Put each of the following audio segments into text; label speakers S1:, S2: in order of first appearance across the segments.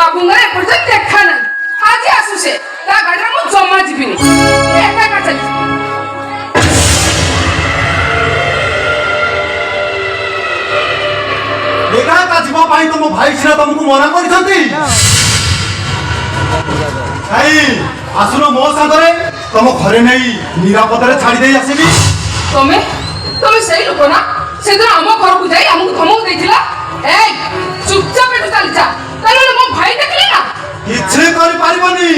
S1: ବାବୁଙ୍କର ଏପର୍ଯ୍ୟନ୍ତ ଦେଖା ନାହିଁ। ଆଜି ଆସୁ ସେ ତା ଗାଡ଼ିରେ ମୁଁ ଜମା ଯିବିନି। ଏକା ଏକା ଚାଲିଛି।
S2: ଏକା ଏକା ଯିବା ପାଇଁ ତମ ଭାଇ ସିନା ତମକୁ ମନା କରିଛନ୍ତି। ଭାଇ ଆସୁନ ମୋ ସାଙ୍ଗରେ ତମ ଘରେ ନେଇ ନିରାପଦରେ ଛାଡ଼ି ଦେଇ ଆସିବି।
S1: ତମେ ତମେ ସେଇ ଲୋକ ନା ସେଦିନ ଆମ ଘରକୁ ଯାଇ ଆମକୁ ଧମକ ଦେଇଥିଲା। ଏଇ ଚୁପଚାପ ଏଠୁ ଚାଲିଯା, ତାହେଲେ ମୋ ଭାଇ ଦେଖିଲେ ନା
S2: କିଛି କରିପାରିବନି।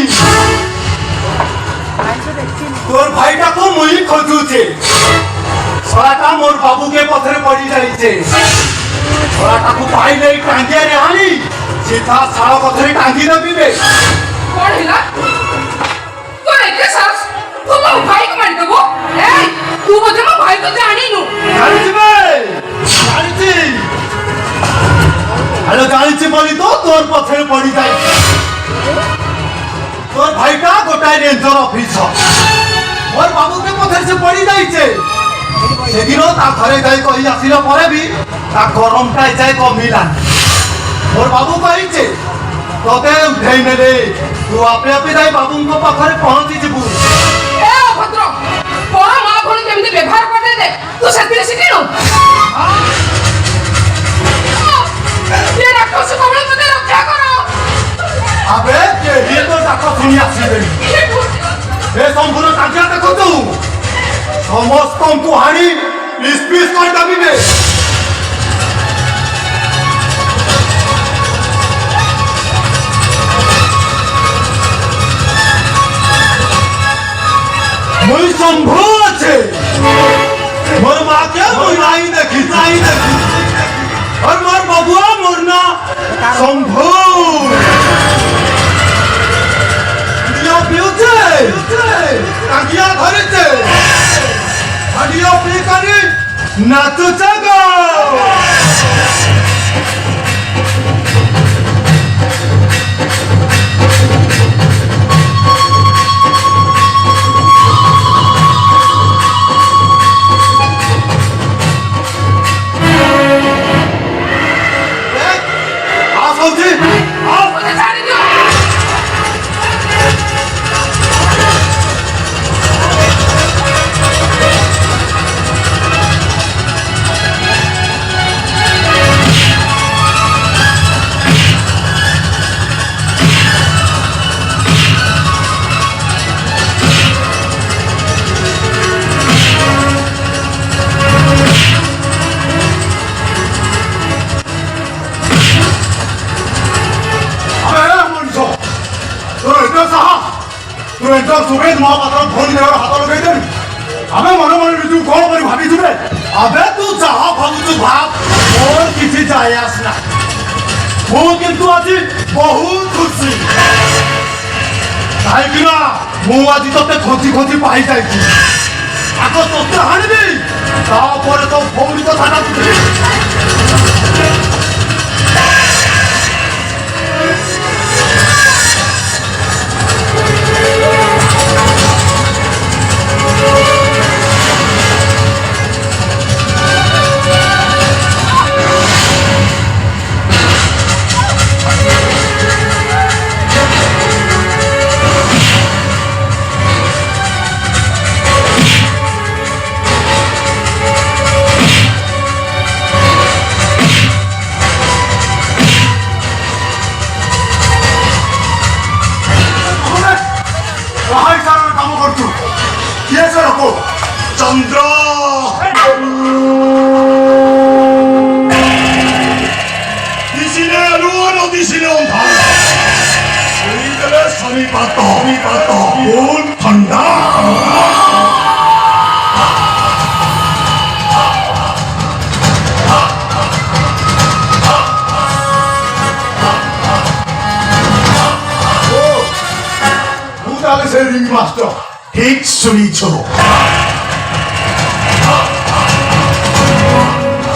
S2: তোর ভাইটাকে মুই খোঁজুছে, ছড়াটা মোর বাবুকে পথরে পড়ি যাইছে। ছড়াটাকে পাইলে টাঙ্গিয়ারে আনি সিধা শাল পথরে টাঙ্গি দেবিবে।
S1: কଣ ହେଲା তোর এতে সাহস তু ମୋ ଭାଇକୁ ମାରିଦେବ? ଏଇ ତୁ ବୋଧେ ମୋ ଭାଇକୁ ଜାଣିନୁ।
S2: জানিছি বে, জানিছি। আরে জানিছি বলি তো তোর পথরে পড়ি যাইছে। তোর ভাইটা গোটাই রেঞ্জর অফিসর, মোর বাবুকে পথরে সে পড়ি যাইছে। সেদিন তা ঘরে যাই কহি আসিলা পরে বি তা গরমটা যাই কমিলানি। মোর বাবু কহিছে তোতে উঠাই নেলে তু আপে আপে যাই বাবুଙ୍କ পাখরে পৌঁছি ଯିବୁ।
S1: ଏ ଅଭଦ୍ର ପର ମା ଭଉଣୀ କେମିତି ବ୍ୟବହାର କରିଦେ ଦେ ତୁ ସେଥିରେ ଶିଖିନୁ? ଏ ରାକ୍ଷସ କବଳ ମତେ ରକ୍ଷା କର।
S2: আবে কেহি তো ডাক শুনি আসিবেনি। এ সম্পূর্ণ কাজিয়া দেখুছু, সমস্তଙ୍କୁ হানি পিস পিস করে দেবিবে। মুই শম্ভু আছে, মোর মাকে মুই নাই দেখি আর মোর বাবুয়া মোর না শম্ভু। পিউছে টাঙ্গিয়া ধরেছে, হাডিয়া পিকারি নাচুছে গো। আসছি সুবেদ মহাপাত্র ফোন দেওয়ার হাত লগাই দেবি। আমি মনে মনে নিজু কଣ କରି ভাবিছুবে। আবে তু যাহা ভাবুছু ভাব, মোর কিছু যায় আস না। মু কিন্তু আজি বহুত খুশি, কাহিঁকি না মু আজি তোতে খোঁজি খোঁজি পাই যাইছি। আগ তোতে হানিবি, তারপরে তো ভৌরি কথাটা বুঝবি। চন্দ্র দিশিলে আলুর দিশিলে অন্ধার, শরীরে শনিপাত কোন ঠান্ডা। তাহলে সেই রিং মাস্টার ঠিক শুনিছ।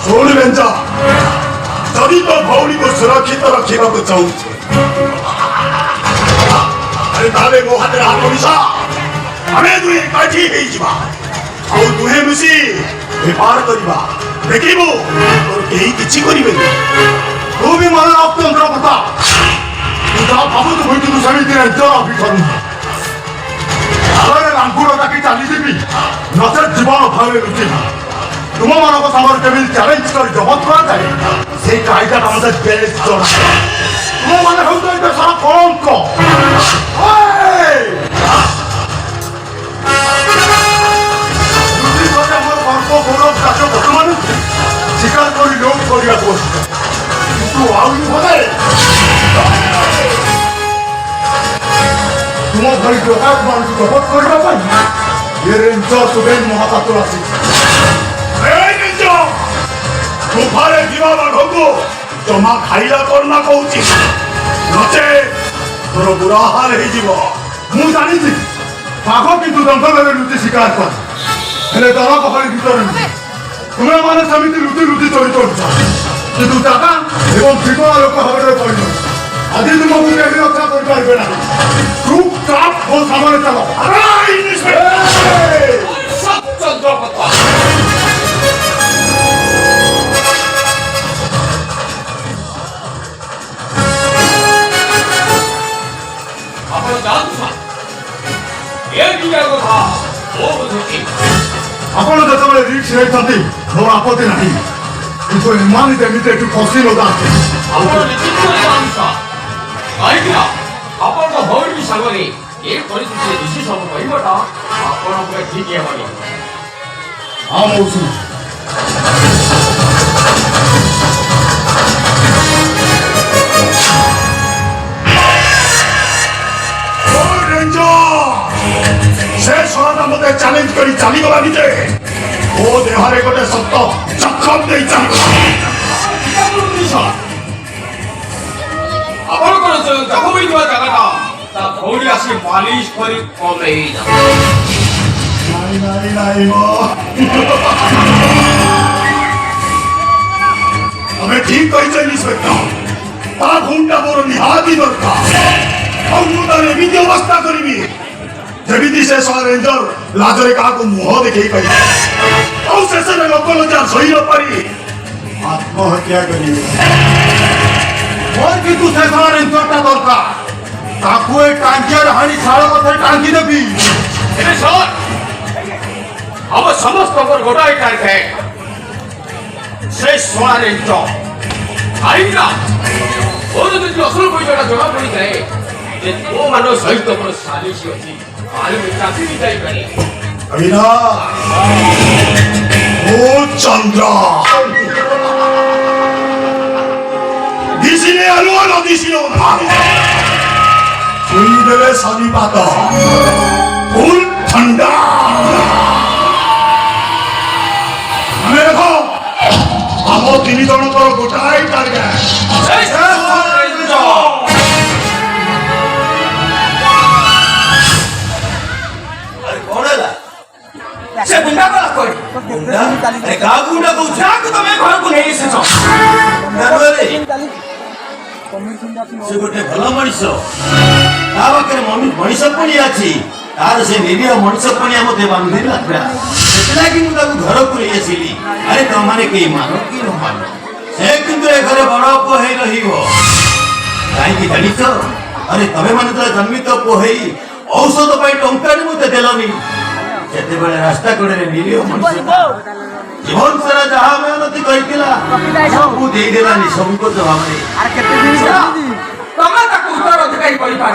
S2: শুনবেন যা, যদি তো ভৌরিকে সুরক্ষিত রাখিବାକୁ চাହୁଛେ, আরে তাহলে ମୋ ହାତରେ ହାତ ମିଶା, ଆମେ ଦୁହେଁ ଏକାଠି ହେଇଯିବା ଆଉ ଦୁହେଁ ମିଶି ବେପାର କରିବା। ଦେଖିବୁ ତୋର କେହି କିଛି କରିବେନି। ତୁ ବି ମନ ରଖ ଚନ୍ଦ୍ରପ୍ରତାପ, ତୁ ଜୀବନ ଭାବେ ଲୁଚିଲା ତୁମମାନଙ୍କ ସାଙ୍ଗରେ କେମିତି ଚ୍ୟାଲେଞ୍ଜ କରି ଜବତ କରାଯାଏ ସେଇ କାଇଦାଟା ମୋତେ ବେଶ ଜଣା ତୁମମାନେ ହେଉଛ ଏ ଦେଶର କଳଙ୍କ ବର୍ତ୍ତମାନ ଶିକାର କରି ଲୋପ କରିବାକୁ କିନ୍ତୁ ଆଉ ତୁମ ଭଳି ଡକାୟତମାନଙ୍କୁ ଜବତ କରିବା ପାଇଁ ଏ ରେଞ୍ଜର ସୁବେନ ମହାପାତ୍ର ଆସିଛି ଗୁମ୍ଫାରେ ଯିବା ବାଘକୁ ଜମା ଖାଇଲା କରନା କହୁଛି ନଚେ ତୋର ବୁଢା ହାଲ ହେଇଯିବ ମୁଁ ଜାଣିଛି ବାଘ କିନ୍ତୁ ଜଙ୍ଗଲରେ ଲୁଚି ଶିକାର କରେ ହେଲେ ଦଳ ଗହଳି ଭିତରେ ନୁହେଁ ତୁମେମାନେ ସେମିତି ଲୁଚି ଲୁଚି ଚୋରି କରୁଛ କିନ୍ତୁ ଦାଦା ଏବଂ ବିକଳ ଲୋକ ଭାବରେ କହିଲ ଆଜି ତୁମକୁ କେହି ରକ୍ଷା କରିପାରିବେ ନାହିଁ ଚୁପଚାପ ମୋ ସାମনে ଚାଲ
S3: ଆପଣ ଯାଆନ୍ତୁ ସାର୍ ଏ ଦୁନିଆ କଥା ମୋ ବୁଝୁଛି
S2: ଆପଣ ଯେତେବେଳେ ରିକ୍ସ ନେଇଛନ୍ତି ମୋର ଆପତ୍ତି ନାହିଁ କିନ୍ତୁ ଏମାନେ ଯେମିତି ଏଠୁ ଖସି ନଯାଆନ୍ତି
S3: ଆପଣ ନିଶ୍ଚିତ ଯାଆନ୍ତୁ ସାର୍ କାହିଁକି ନା ଆପଣଙ୍କ ଭଉଣୀ ସାଙ୍ଗରେ ଏ ପରିସ୍ଥିତିରେ ଦୋଷୀ ସବୁ କହିବାଟା ଆପଣଙ୍କ ପାଇଁ ଠିକ୍ ହେବନି
S2: ହଁ ମୌସୁମୀ ସେ ଶଳାଟା ମୋତେ ଚ୍ୟାଲେଞ୍ଜ କରି ଚାଲିଗଲାନି ଯେ ମୋ ଦେହରେ ଗୋଟେ ସତ ଚକ୍ର ଦେଇ ଚାଲିଗଲା
S3: ଆପଣଙ୍କର ଯୋଉ ଜଖମ ହୋଇଥିବା ଜାଗାଟା ତା ଭଉଣୀ ଆସି ମାଲିସ କରି କମେଇ
S2: ନାଇଁ ତମେ ଠିକ କହିଛ ଇନ୍ସପେକ୍ଟର ତା ଘୁମଟା ମୋର ନିହାତି ଦରକାର ଆଉ ମୁଁ ତାର ଏମିତି ଅବସ୍ଥା କରିବି ଯେମିତି ସେ ଶଳା ରେଞ୍ଜର ଲାଜରେ କାହାକୁ ମୁହଁ ଦେଖେଇ ପାରିବେ ଆଉ ଶେଷରେ ଲୋକ ଲଜ୍ଜା ସହି ନ ପାରି ଆତ୍ମହତ୍ୟା କରିବେ ମୋର କିନ୍ତୁ ସେ ଶଳା ରେଞ୍ଜରଟା ଦରକାର ତାକୁ ଏ ଟାଙ୍କିଆରେ ହାଣି ଶାଳ କଥାରେ ଟାଙ୍କି ଦେବି
S3: ଏବେ ସାର୍ ଆମ ସମସ୍ତଙ୍କର ଗୋଟାଏ ଟାର୍ଗେଟ ସେ ଶଳା ରେଞ୍ଜର କାହିଁକି ନା ମୋର ଯଦି ଅସଲ ପଇସାଟା ଜଣା ପଡ଼ିଯାଏ ଯେ ତୋମାନଙ୍କ ସହିତ ମୋର ସାଲିସି ଅଛି ଆରେ ମୁଁ ଚାକିରି ଯାଇପାରେ
S2: ଅଭିନା ଓ ଚନ୍ଦ୍ର ଦିଶିଲେ ଆଲୁଅ ନ ଦିଶିଲେ ଅନ୍ଧାର ଛୁଇଁ ଦେଲେ ଶନିପାତ ফুল ঠান্ডা ଆମେ ଦେଖ ଆମ ତିନି ଜଣଙ୍କର ଗୋଟାଏ ଟାର୍ଗେଟ
S3: ସେ ଗୁଣ୍ଡା କଲା କହି ଗୁଣ୍ଡା ଏ କା ଗୁଣ୍ଡା କହୁଛ ଯାକୁ ତମେ ଘରକୁ ନେଇ ଆସିଛ
S4: ସେ ଗୋଟେ ଭଲ ମଣିଷ ତା ପାଖରେ ମଣିଷ ପଣି ଅଛି ତାର ସେ ନିରୀହ ମଣିଷ ପଣିଆ ମୋତେ ବାନ୍ଧି ଲାଗିଲା ସେଥିଲାଗି ମୁଁ ତାକୁ ଘରକୁ ନେଇ ଆସିଲି ଆରେ ତମମାନେ କେହି ମାନ କି ନ ମାନ ସେ କିନ୍ତୁ ଏ ଘରେ ବଡ ପୁଅ ହେଇ ରହିବ କାହିଁକି ଜାଣିଛ ଆରେ ତମେ ମାନେ ତ ଜନ୍ମିତ ପୁଅ ହେଇ ଔଷଧ ପାଇଁ ଟଙ୍କାଟେ ମୋତେ ଦେଲନି ଯେତେବେଳେ ରାସ୍ତା କଡ଼ରେ ନିରୀହ ମଣିଷ ଜୀବନ ସାରା ଯାହା ମେହନତି କରିଥିଲା ସବୁ ଦେଇଦେଲାନି ସବୁକତ ଭାବରେ
S3: ତମେ ତାକୁ ଉତ୍ତରାଧିକାରୀ କରିପାର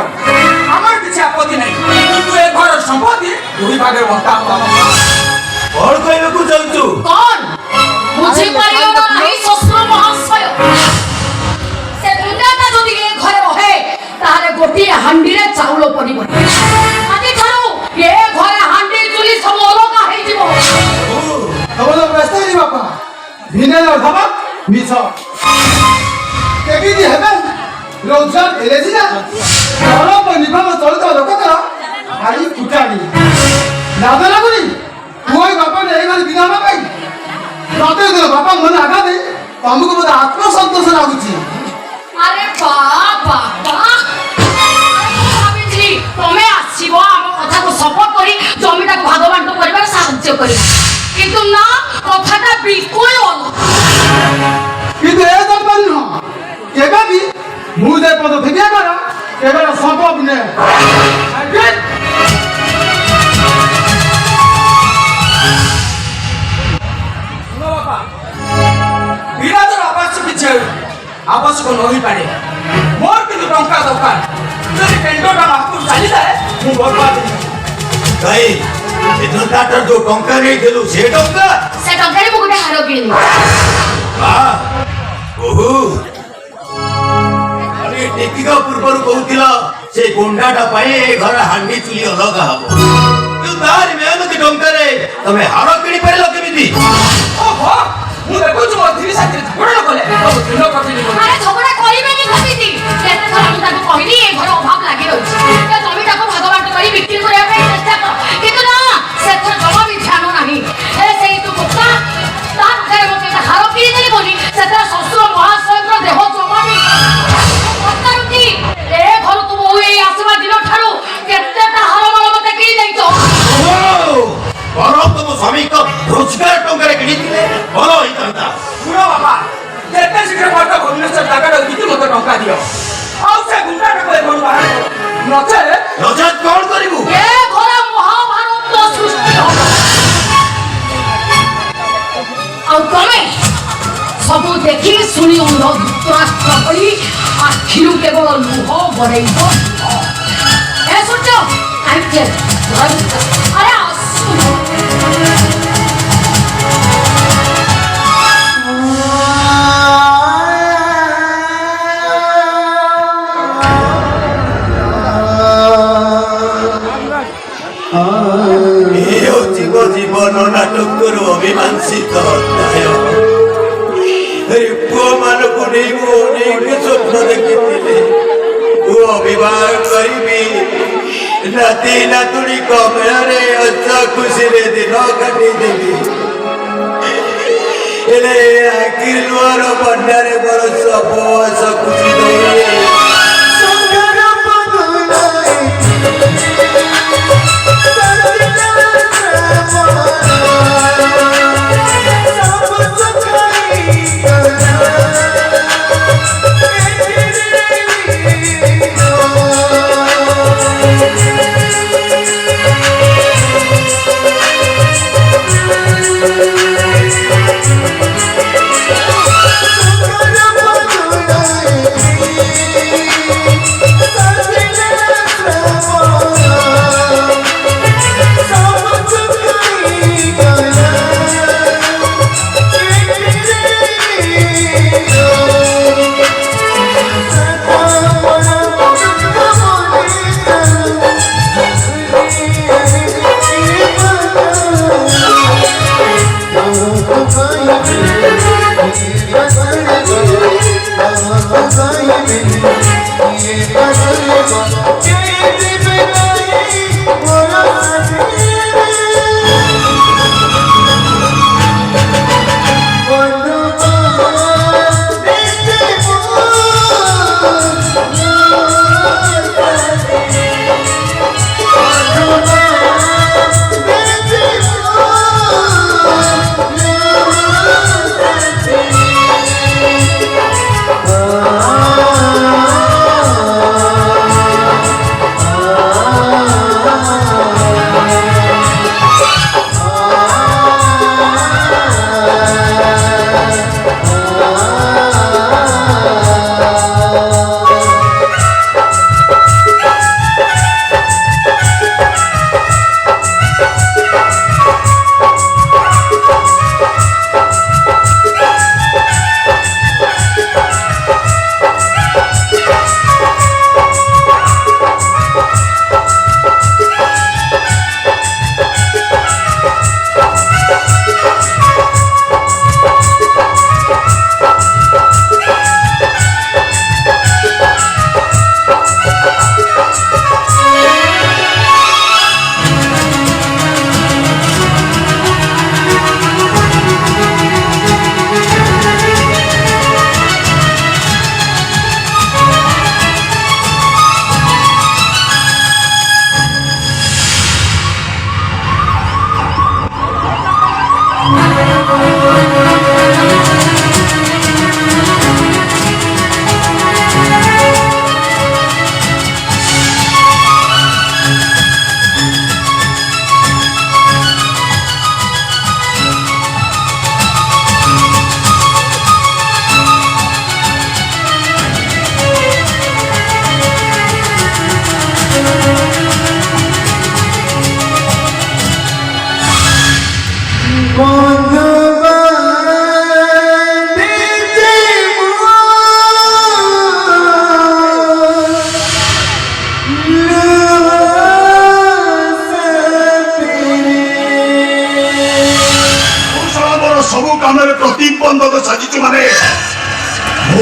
S3: ଆମର କିଛି ଆପତ୍ତି ନାହିଁ କିନ୍ତୁ ଏ ଘର ସମ୍ପତ୍ତି ଦୁଇ ଭାଗରେ ବଣ୍ଟା
S4: କଣ କହିବାକୁ ଚାହୁଁଛୁ
S5: कौन मुझे परियो नहीं শ্বশুর মহাশয় সে দুটাটা যদি এ ঘরে রহে তাহলে গোটিয়ে হান্ডিরে চাউল পড়িব আদি ঠারু এ ঘরে হান্ডি চুলি সব অলগা হই যাব
S6: ତମର ବ୍ୟସ୍ତ ହେଇନି ବାପା ଭିନେ ଧମକ ମିଛ କେମିତି ହେବେ ରୋଜଗାର ହେଲେ ସିନା ଘର ନିଭାବ ଚଳୁଥିବା ଲୋକଙ୍କର ଭାଇ ଫୁଟାଣି ଲାଜ ଲାଗୁନି ପୁଅ ବାପା ନେଇଗଲେ ବିନା ହେବା ପାଇଁ ପ୍ରତ୍ୟେକ ବାପା ମନେ ଆଘାତ ଦେଇ ତମକୁ ବୋଧେ ଆତ୍ମସନ୍ତୋଷ ଲାଗୁଛି
S5: আরে বাবা ভাবিছি তুমি আসিব আমার কথাকে সপোর্ট করি জমিটাকে ভাগবান্ট করিবার সাহায্য করি কিন্তু না কথাটা বিলকুল অলগা
S6: কিন্তু এ দরকার নুহ কেবে ବି ମୁଁ ଯେ ପଦ ଫିକିଆ କର କେବେ ସମ୍ଭବ ନୁହେଁ
S3: ବିରାଜର ଆବଶ୍ୟକ କିଛି ଆବଶ୍ୟକ ନ ହୋଇପାରେ ମୋର କିନ୍ତୁ ଟଙ୍କା ଦରକାର ଯଦି ଟେଣ୍ଡରଟା ମାସକୁ ଚାଲିଯାଏ ମୁଁ ବର୍ବାଦ
S4: କାଇଁ ଏ ଟଙ୍କାଟା ଯୋଉ ଟଙ୍କା ନେଇଥିଲୁ ସେ
S5: ଟଙ୍କାରେ ମୁଁ ଗୋଟେ ହାର କିଣିଲି
S4: ଓହୋ ଆରେ ଟିକିକା ପୂର୍ବରୁ କହୁଥିଲ ସେ ଗୁଣ୍ଡାଟା ପାଇଁ ଏ ଘର ହାଣ୍ଡି ଚୁଲି ଅଲଗା ହବ କିନ୍ତୁ ତାରି ମେହନତି ଟଙ୍କାରେ ତମେ ହାର କିଣିପାରିଲ କେମିତି?
S3: ଓହୋ ମୁଁ ଦେଖୁଛୁ ମୋ ଧୀରେ ସାଥିରେ ଝଗଡ଼ା କଲେ ଦିନ ପ୍ରତିଦିନ
S5: ଆରେ ଝଗଡ଼ା କରିବେନି କେମିତି? କେତେ ଥର ମୁଁ ତାକୁ କହିଲି ଏ ଘର ଅଭାବ ଲାଗି ରହିଛି ଏ ଜମିଟାକୁ ଭାଗବାଣ୍ଟ କରି ବିକ୍ରି କରିବା ପାଇଁ ଚେଷ୍ଟା କର କିନ୍ତୁ ନା ସେଥିର ଜମା ବି ଧ୍ୟାନ ନାହିଁ ଏ ସେଇ ତୁ କୁତ୍ତା ତା ପାଖରେ ମୋତେ ଗୋଟେ ହାର କିଣିଦେଲି ବୋଲି ସେଥିରେ ଶ୍ୱଶୁର ମହାଶୟଙ୍କର ଦେହ ଜମା ବି ପଚାରୁଛି ଏ ଘରକୁ ବୋହୂ ହେଇ ଆସିବା ଦିନ ଠାରୁ କେତେଟା ହାର ମାଳ ମୋତେ କିଣି ଦେଇଛ
S4: ବରଂ ତମ ସ୍ୱାମୀଙ୍କ ରୋଜଗାର ଟଙ୍କାରେ କିଣିଥିଲେ ଭଲ ହେଇଥାନ୍ତା।
S3: ଶୁଣ ବାପା ଯେତେ ଶୀଘ୍ର ମଧ୍ୟ ଭୁବନେଶ୍ୱର ଜାଗାଟା ବିକି ମୋତେ ଟଙ୍କା ଦିଅ ଆଉ ସେ ଗୁଣ୍ଡାଟାକୁ ଏ ଘରୁ ବାହାର ନଚେତ
S4: କଣ କରିବୁ?
S5: ଏ ଘର ମହାଭାରତ ସୃଷ୍ଟି ହବ ଆଉ ତମେ ସବୁ ଦେଖି ଶୁଣି ଅନ୍ଧ ଧୃତରାଷ୍ଟ୍ର ଭଳି ଆଖିରୁ କେବଳ ଲୁହ ଗଡ଼େଇବ ଏ ସୂର୍ଯ୍ୟ କାହିଁକି ଆରେ ଆସୁ
S4: ଜୀବନ ନାଟକରୁ ଅମୀମାଂସିତ ଅଧ୍ୟାୟ ପୁଅମାନଙ୍କୁ ନେଇ ମୁଁ ଅନେକ ସ୍ୱପ୍ନ ଦେଖିଥିଲି ପୁଅ ବିବାହ କରିବି ନାତି ନାତୁଣୀଙ୍କ ମେଳରେ ହସ ଖୁସିରେ ଦିନ କାଟିଦେବି ହେଲେ ଆଖି ଲୁହର ବନ୍ୟାରେ ମୋର ସବୁ ହସ ଖୁସି ଧୋଇଲେ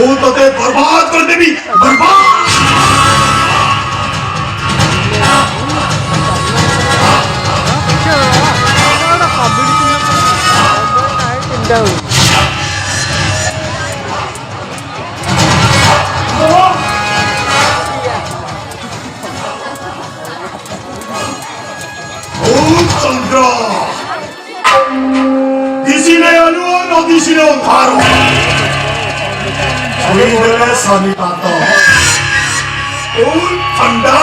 S3: ମୁଁ ତତେ ବର୍ବାଦ କରିଦେବି ବର୍ବାଦ। চন্দ্র দিছিলে অনু নদিছিলে ধারু ছড়িদেলে শনিপাত ও ঠান্ডা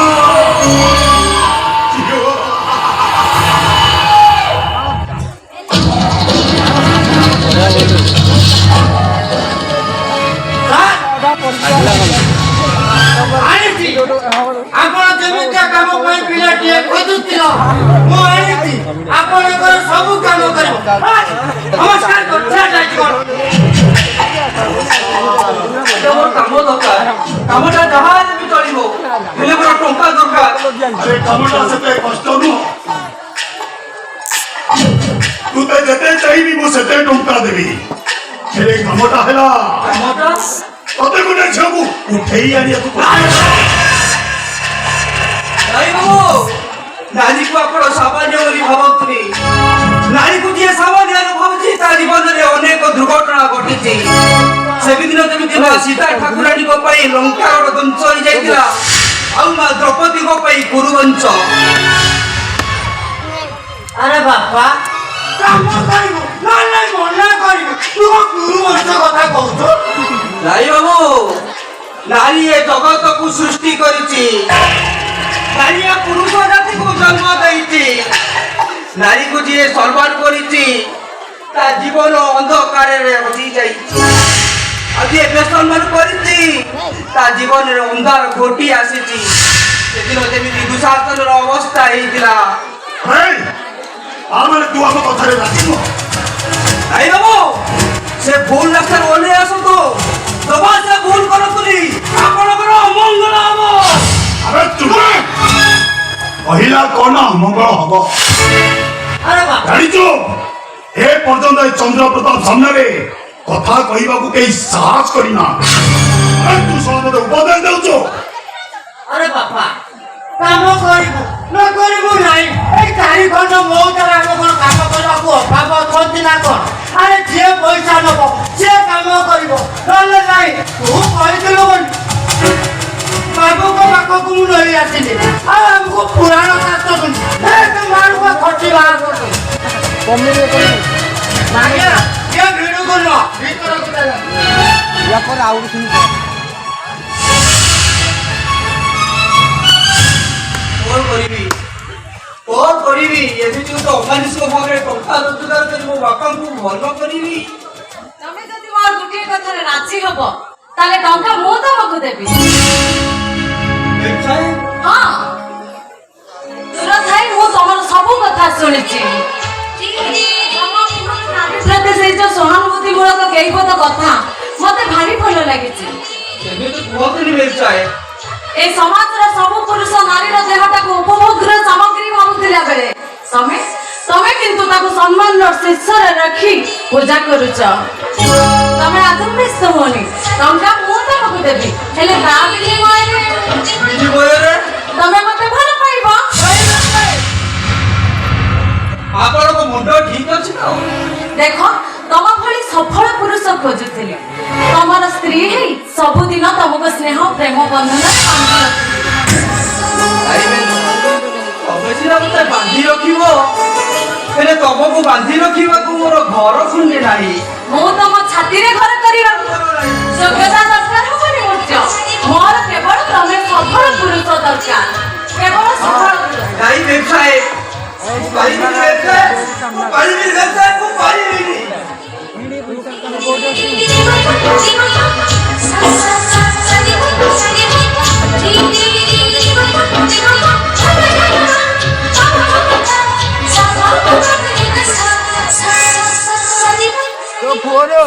S7: ଆପଣ ଯେମିତିଆ କାମ ପାଇଁ ପିଲାଟିଏ ଖୋଜୁଥିଲ ମୁଁ ଆଣିଛି ଆପଣଙ୍କର ସବୁ କାମ କରିବ। ନମସ୍କାର କାମ ଦରକାର କାମଟା ଯାହା ହେଲେ ବି ଚଳିବ ହେଲେ ମୋର ଟଙ୍କା ଦରକାର।
S3: আরে কামটা সেতে কষ্ট নু তুতে যেতে চাইবি মু সেতে টঙ্কা দেবি হেলে কামটা হেলা
S7: কামটা
S3: ততে গুনে ঝাবু উঠেই আনিয়া তু
S7: ନାଇଁ ବାବୁ ନାରୀକୁ ଆପଣ ସାମାନ୍ୟ ବୋଲି ଭାବନ୍ତୁନି। ନାରୀକୁ ଯିଏ ସାମାନ୍ୟ ଭାବୁଛି ତା ଜୀବନରେ ଅନେକ ଦୁର୍ଘଟଣା ଘଟିଛି। ସେଦିନ ଯେମିତି ମା ସୀତା ଠାକୁରାଣୀଙ୍କ ପାଇଁ ଲଙ୍କାର ଧ୍ୱଂସ ହୋଇଯାଇଥିଲା ଆଉ ମା ଦ୍ରୌପଦୀଙ୍କ ପାଇଁ କୁରୁବଂଶ। ଆରେ ବାପା କାମ କରିବୁ ନାଇଁ ମନା କରିବୁ ତୁ କୁରୁବଂଶ କଥା କହୁଛୁ। ନାଇଁ ବାବୁ ନାରୀ ଏ ଜଗତକୁ ସୃଷ୍ଟି କରିଛି। ନାରୀ ପୁରୁଷ ଜାତିକୁ ଜନ୍ମ ଦେଇଛି। ନାରୀକୁ ଯିଏ ସମ୍ମାନ କରିଛି ତା ଜୀବନ ଅନ୍ଧକାରରେ ହଜି ଯାଇଛି। ଆଉ ଯିଏ ବେସମ୍ମାନ କରିଛି ତା ଜୀବନରେ ଅନ୍ଧାର ଘୋଟି ଆସିଛି। ସେଦିନ ଯେମିତି ଦୁଃଶାସନର ଅବସ୍ଥା ହେଇଥିଲା।
S3: আমার তু আমার কথারে রাখিব
S7: ନାଇଁ ବାବୁ ସେ ଭୁଲ ରାସ୍ତାରେ ଓହ୍ଲେଇ ଆସନ୍ତୁ ଜମା ସେ ଭୁଲ କରନ୍ତୁନି ଆପଣଙ୍କର ଅମଙ୍ଗଳ ହବ।
S3: আরে তুমি কহিলা কোন মঙ্গল হব
S7: আরে বাবা
S3: জানিছো এ পর্যন্ত এই চন্দ্রপ্রতাপ সামনে কথা কহিবাকু কেই সাহস করি না তু সব উপদেশ দেউছো।
S7: আরে বাপা কাম করিবু ন করিবু নাই এই 4 ঘন্টা মো দ্বারা আমার কাম କରିବାକୁ অভাব অଛନ୍ତି না কোন। আরে যে পয়সা নব সে কাম করিব নলে নাই তু কইদিলু বাবুଙ୍କ ପାଖକୁ ମୁଁ ନେଇ ଆସିଲି ଆଉ ଆମକୁ ପୁରାଣ ଶାସ୍ତ୍ର ଶୁଣି ମାରୁକୁ ଖଟି ବାହାର କରୁଛୁ। ଆଜ୍ଞା କିଏ ଭିଡକୁ ନୁହ ଭିତରକୁ କଣ କରିବି ଏମିତି ଗୋଟେ ଅମାନିସ ଭାବରେ ଟଙ୍କା ରୋଜଗାର କରି ମୋ ବାପାଙ୍କୁ ଭଲ କରିବି।
S5: ତମେ ଯଦି ମୋର ଗୋଟିଏ କଥାରେ ରାଜି ହବ ତାହେଲେ ଟଙ୍କା ମୁଁ ତମକୁ ଦେବି। ହଁ ଦୂର ଥାଇ ମୁଁ ତମର ସବୁ କଥା ଶୁଣିଛି। ପ୍ରତି ସେଇ ଯୋଉ ସହାନୁଭୂତି ମୂଳକ କେଇପଦ କଥା ମତେ ଭାରି ଭଲ ଲାଗିଛି।
S7: ସେମିତି କୁହନ୍ତୁନି ବ୍ୟବସାୟ
S5: ଏ ସମାଜର ସବୁ ପୁରୁଷ ନାରୀର ଦେହଟାକୁ ଉପଭୋଗର ସାମଗ୍ରୀ ଭାବୁଥିଲା ବେଳେ ତମେ କିନ୍ତୁ ତାକୁ ସମ୍ମାନର ଶୀର୍ଷରେ ରଖି ପୂଜା କରୁଛ। ତମେ ଆଦର୍ମିସ୍ତ ହୁଅନି ଟଙ୍କା ମୁଁ ତମକୁ ଦେବି ହେଲେ ତା ବିନିମୟରେ ତମେ ମତେ ଭଲ ପାଇବ।
S7: ଆପଣଙ୍କ ମୁଣ୍ଡ ଠିକ ଅଛି ତ?
S5: ଦେଖ ତମ ଭଳି ସଫଳ ପୁରୁଷ ଖୋଜୁଥିଲି ତମର ସ୍ତ୍ରୀ ହେଇ ସବୁଦିନ ତମକୁ ସ୍ନେହ ପ୍ରେମ ବନ୍ଧନରେ
S7: ମତେ ବାନ୍ଧି ରଖିବ ହେଲେ ତମକୁ ବାନ୍ଧି ରଖିବାକୁ ମୋର ଘର ଖଣ୍ଡେ ନାହିଁ।
S5: ମୁଁ ତମ ଛାତିରେ ଘର କରିବା ଯୋଗ୍ୟତା ଦରକାର ହବନି ମୁଖ୍ୟ ମୋର କେବଳ ତମେ ସଫଳ ପୁରୁଷ ଦରକାର କେବଳ ସଫଳ
S7: ନାଇଁ ବ୍ୟବସାୟ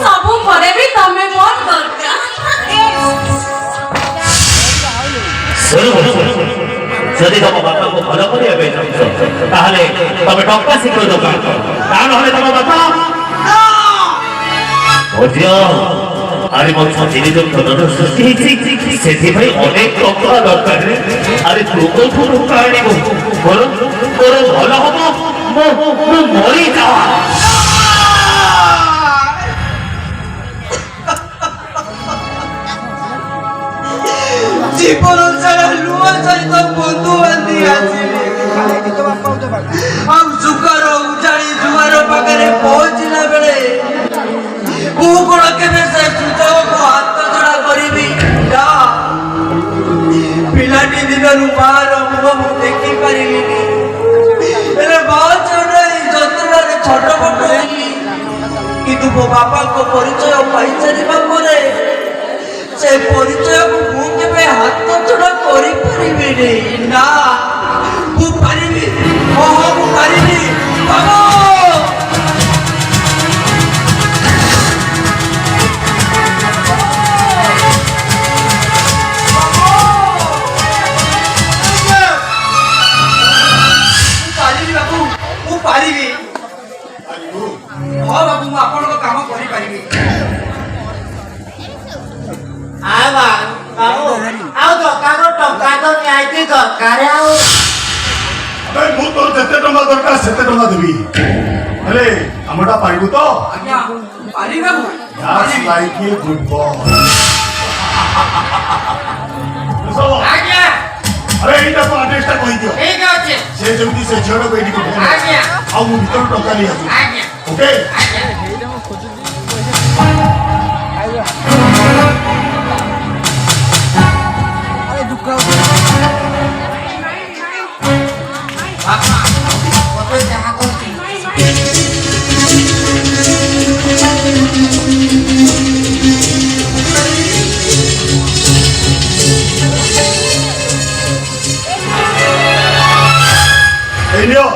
S5: ସବୁ ପରେ ବି ତମେ ମୋର ଦରକାର।
S4: যদি ତମ ବାପାଙ୍କୁ ଭଲ କରିବା ପାଇଁ ଚାହୁଁଛ ତାହେଲେ ତମେ ଟଙ୍କା ଶୀଘ୍ର ଦରକାର ତା ନହେଲେ ତମ ବାପା
S8: আরে মন্দিরে তো প্রধান সৃষ্টি হয়েছে ସେଥିପାଇଁ ଅନେକ ଟଙ୍କା ଦରକାର ଆରେ ତୋଠୁ ଟଙ୍କା ଆଣିବୁ ବରଂ ତୋର ଭଲ ହବ ମୁଁ ମରିଯାଆ
S7: জীবন সারা লুয়া সহিত বন্ধু বান্ধি আসিলে ଆଉ ଯୁଗର ଉଜାଣି ଯୁଗର ପାଖରେ ପହଞ୍ଚିଲା ବେଳେ ମୁଁ କଣ କେବେ ସେ ସୁଯୋଗକୁ ହାତ ଛଡ଼ା କରିବି ନା ପିଲାଟି ଦିନରୁ ମାର ମୁହଁ ମୁଁ ଦେଖିପାରିଲିନି ହେଲେ ମା ଚଢ଼ାଇ ଯନ୍ତ୍ରଣାରେ ଛଟପଟ ହେଲି କିନ୍ତୁ ମୋ ବାପାଙ୍କ ପରିଚୟ ପାଇସାରିବା ପରେ ସେ ପରିଚୟକୁ ମୁଁ କେବେ ହାତ ଛଡ଼ା କରିପାରିବିନି ନା ମୁଁ ପାରିବି ମୁଁ ପାରିବି ବାବା ପାରିବି ହଁ ବାବୁ ମୁଁ ଆପଣଙ୍କ କାମ କରିପାରିବି
S9: ଆଉ ଦରକାର ଟଙ୍କା ତ ନିହାତି ଦରକାର ଆଉ
S2: ମୁଁ ତୋର ଯେତେ ଟଙ୍କା ଦରକାର ସେତେ ଟଙ୍କା ଦେବି ହେଲେ ଆମଟା ପାଇବୁ ତ
S7: ଆଜ୍ଞା ପାରିବି ବାବୁ
S2: That's like a good boy.
S7: ଆଜ୍ଞା
S2: ଆରେ ଏଇଟା ତ ଆଡ୍ରେସଟା କହିଦିଅ
S7: ଠିକ ଅଛି
S2: ସେ ଯେମିତି ସେ ଝିଅଟାକୁ ଏଇଠି ପଠେଇବ
S7: ଆଜ୍ଞା
S2: ଆଉ ମୁଁ ଭିତରୁ ଟଙ୍କା ନେଇ ଆସୁଛି
S7: ଆଜ୍ଞା
S2: ଓକେ
S7: ବାପା ମୋତେ ଯାହା କରୁଛି
S2: এই নিও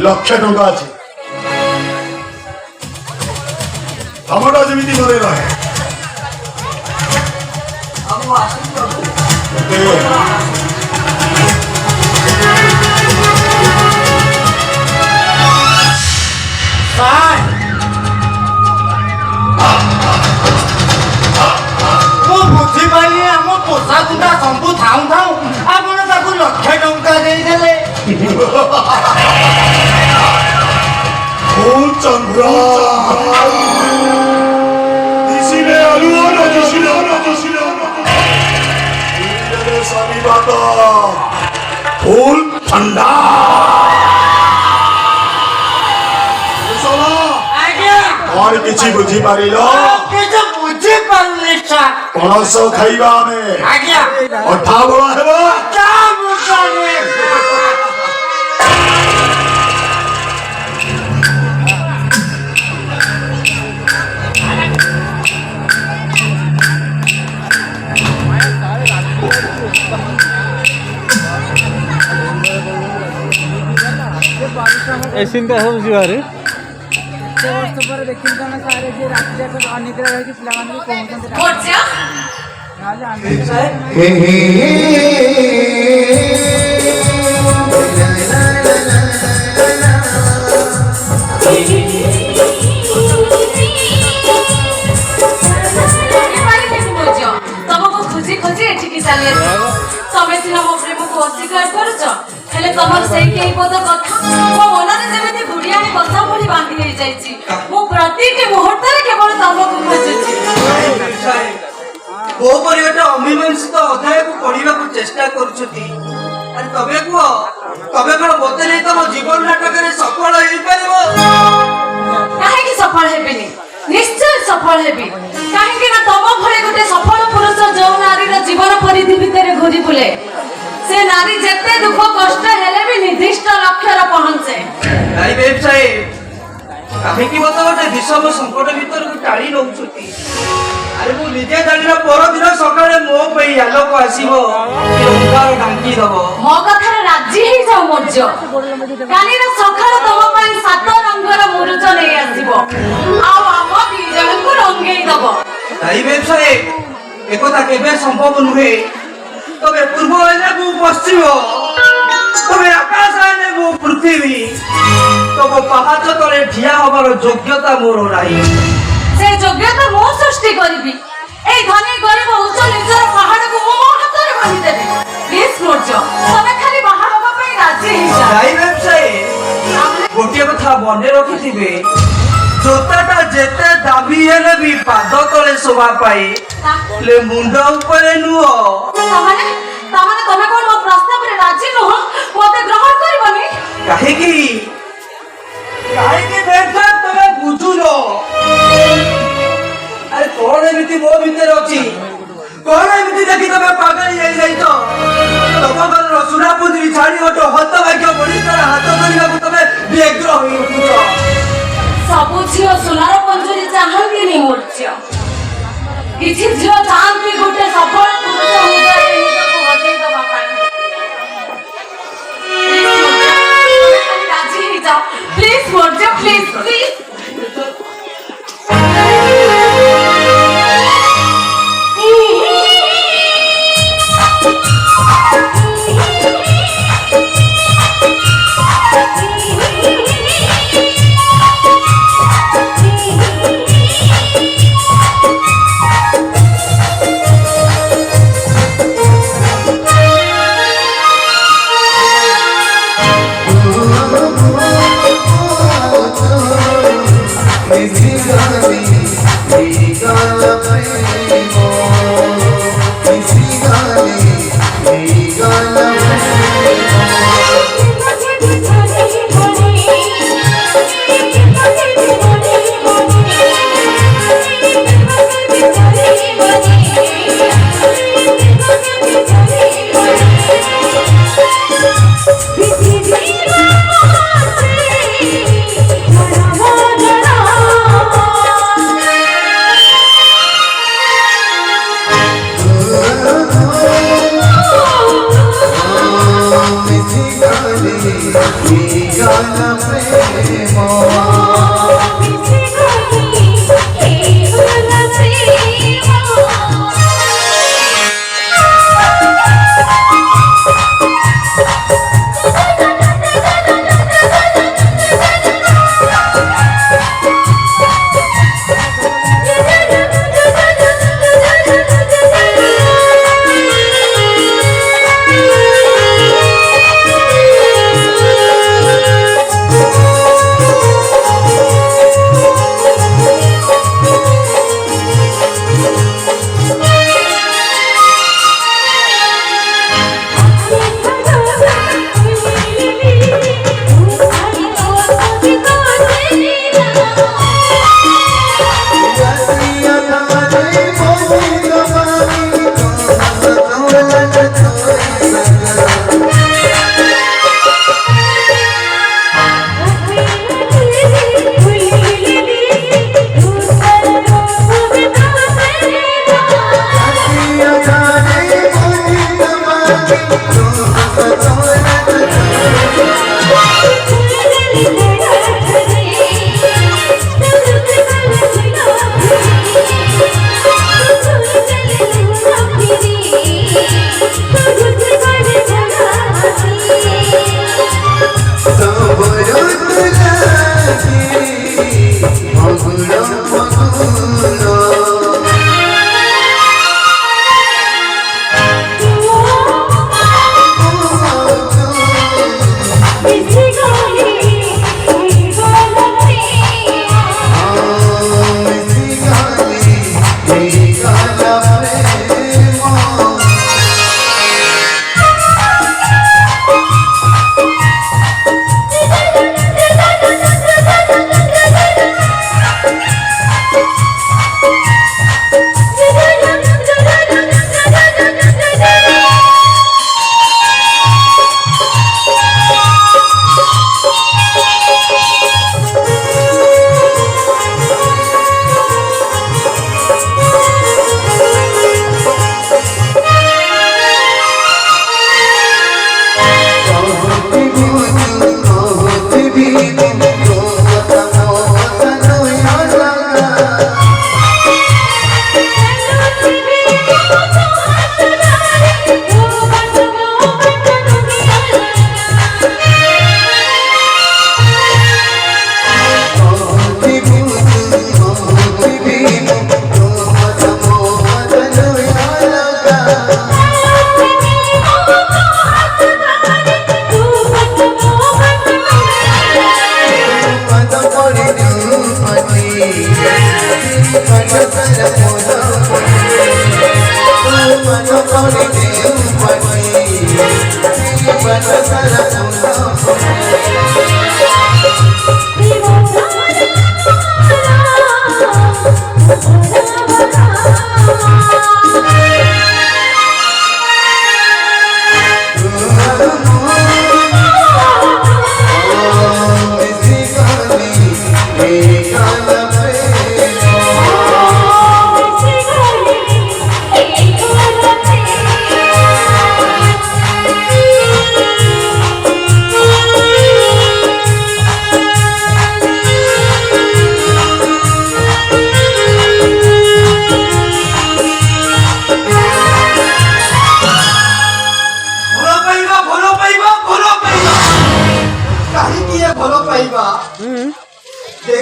S2: 1,00,000 ଟଙ୍କା ଅଛି କାମଟା ଯେମିତି ଘରେ ରହେ
S7: ଆଉ ଆସୁଛି ବାବୁ
S9: ମୁଁ ବୁଝିପାରିଲି ଆମ ପୋଷା କୁଟା ସବୁ ଥାଉ ଥାଉ ଆପଣ ତାକୁ 1,00,000 ଟଙ୍କା ଦେଇଦେଲେ
S2: কোন চন্দ্র দিশিলে আলুও না দিশিলে স্বামী বাত ফুল ঠান্ডা
S9: ଆଜ୍ଞା
S2: আর কিছু বুঝি পারিল
S9: କିଛି ବୁଝିପାରିଲି ସାର୍
S2: পଣସ খাইবা আমি
S9: ଆଜ୍ଞା
S2: অঠা বড় হেব
S9: ଚା ବୁଝାଲି
S6: ଏସିନ୍ଟା ହେଉଛି ଘରେ
S10: ଏତେ ବର୍ଷ ପରେ ଦେଖିଲି ତମେ ସାରେ ଯେ ରାତି ଯାକ ଅନିଦ୍ରା ରହିକି ପିଲାମାନଙ୍କୁ କହୁଛନ୍ତି
S5: ମର୍ଜା
S10: ନହେଲେ ଆମେ
S5: ତମକୁ ଖୋଜି ଖୋଜି ଏଠିକି ଚାଲି ଆସିବ ତମେ ସିନା ମୋ ପ୍ରେମକୁ ଅସ୍ୱୀକାର କରୁଛ ହେଲେ ତମର ସେଇ କେଇ ପଦ କଥା ମୋ ମନରେ ଯେମିତି ବୁଢିଆଣି କଥା ଭଳି ବାନ୍ଧି ହେଇଯାଇଛି ମୁଁ ପ୍ରତିଟି ମୁହୂର୍ତ୍ତରେ କେବଳ ତମକୁ ଖୋଜୁଛି
S7: ମୋ ପରି ଗୋଟେ ଅମୀମାଂସିତ ଅଧ୍ୟାୟକୁ ପଢିବାକୁ ଚେଷ୍ଟା କରୁଛନ୍ତି ଆରେ ତମେ କୁହ ତମେ କଣ ମତେ ନେଇ ତମ ଜୀବନ ନାଟକରେ ସଫଳ ହେଇପାରିବ
S5: କାହିଁକି ସଫଳ ହେବିନି ନିଶ୍ଚୟ ସଫଳ ହେବି କାହିଁକି ନା ତମ ଭଳି ଗୋଟେ ସଫଳ ପୁରୁଷ ଯୋଉ ନାରୀର ଜୀବନ ପରିଧି ଭିତରେ ଘୁରି ବୁଲେ ସେ ନାରୀ ଯେତେ ଦୁଃଖ କଷ୍ଟ ହେଲେ ବି ନିର୍ଦ୍ଦିଷ୍ଟ ଲକ୍ଷ୍ୟରେ ପହଞ୍ଚେ
S7: ନାରୀ ବ୍ୟବସାୟୀ କାହିଁକି ମତେ ଗୋଟେ ବିଷମ ସଙ୍କଟ ଭିତରକୁ ଟାଣି ନଉଛନ୍ତି ଆରେ ମୁଁ ନିଜେ ଜାଣିଲା ପରଦିନ ସକାଳେ ମୋ ପାଇଁ ଆଲୋକ ଆସିବ ଅନ୍ଧାର ଢାଙ୍କି ଦବ
S5: ମୋ କଥାରେ ରାଜି ହେଇଯାଉ ମର୍ଜ କାଲିର ସକାଳ ତମ ପାଇଁ 7 ରଙ୍ଗର ମୁରୁଜ ନେଇ ଆସିବ ଆଉ ଆମ ଦି ଜଣଙ୍କୁ ରଙ୍ଗେଇ ଦବ
S7: ନାରୀ ବ୍ୟବସାୟୀ একথা কেবে সম্ভব নুহে তবে পূর্ব হইলে মু পশ্চিম তবে আকাশ হইলে মু পৃথিবী তবে পাহাচ তলে ঠিয়া হবার যোগ্যতা মোর নাই
S5: से योग्यता मो सृष्टि करी ए धनी गरीब उच्च निचर पहाड़ को मो हाथ रे बांधी देबे प्लीज मोरजो तमे खाली बाहा हवा पई राजी ही जा
S7: गाई व्यवसायी गोटे कथा मने रखिथिबे जोताटा जेते दाबी हेले भी पाद तले शोभा पाई ले मुंड ऊपर नुह
S5: तमाने तमे कोन मो प्रस्ताव रे राजी नुह मते ग्रहण करबनी
S7: काहे की देखा तमे बुझुलो अरे कौन एमिति मो भीतर अछि कौन एमिति देखि तमे पागल जाई जाई तो तमगर रसुना पुंजरी छाड़ी ओटो हत भाग्य बड़ी तर हाथ धरिबा को तमे व्यग्र होई उठुछो
S5: सबु झियो सुनार पंजुरी चाहंती नहीं मोरछियो किछि झियो चाहंती गोटे सफल पुरुष मुद्रारे ନିଜକୁ ହଜେଇ ଦବା ପାଇଁ राजी ही जाओ प्लीज मोरछियो प्लीज